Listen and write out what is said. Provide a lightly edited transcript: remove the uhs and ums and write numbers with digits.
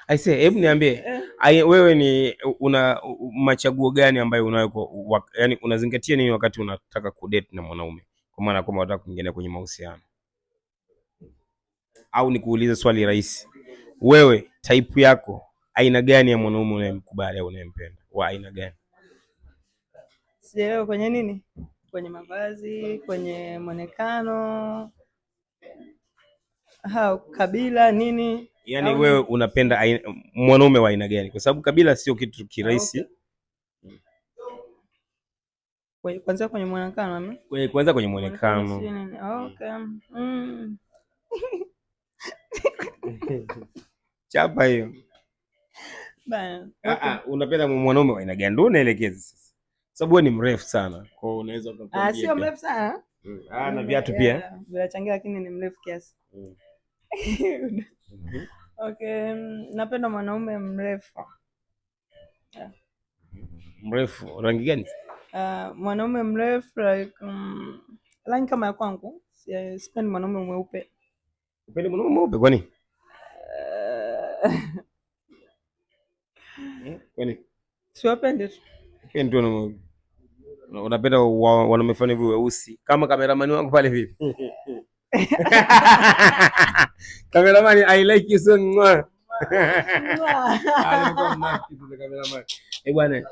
Aisee, hebu niambie, wewe ni una machaguo gani ambayo unayo, yani unazingatia nini wakati unataka kudate na mwanaume? Kwa maana kwamba unataka kuingia kwenye mahusiano. Au nikuulize swali rahisi. Wewe type yako aina gani ya mwanaume unayemkubali au unayempenda? Wa aina gani? Sielewi kwenye nini? Kwenye mavazi, kwenye muonekano, kabila nini? Yaani wewe unapenda mwanaume wa aina gani? Kwa sababu kabila sio kitu kirahisi. Kwanza kwenye muonekano kwanza kwenye muonekano. Okay. Chapa hiyo. Bana. Unapenda mwanaume wa aina gani? Ndio unaelekeza sasa. Sababu wewe ni mrefu sana. Kwa hiyo unaweza ukakwambia. Sio mrefu sana. Na viatu pia. Vinachangia lakini ni mrefu kiasi. Okay, napenda mwanaume mrefu. Mrefu rangi gani? Mwanaume mrefu like rangi kama ya kwangu. Sipendi mwanaume mweupe. Upendi mwanaume mweupe kwa nini? Kwani? Siwapendi tu. Ndio unapenda wanamefanya hivyo weusi kama kameramani wangu pale vipi? Kameramani, I like you so much. Alikuwa mnafiki tu kameramani. Bwana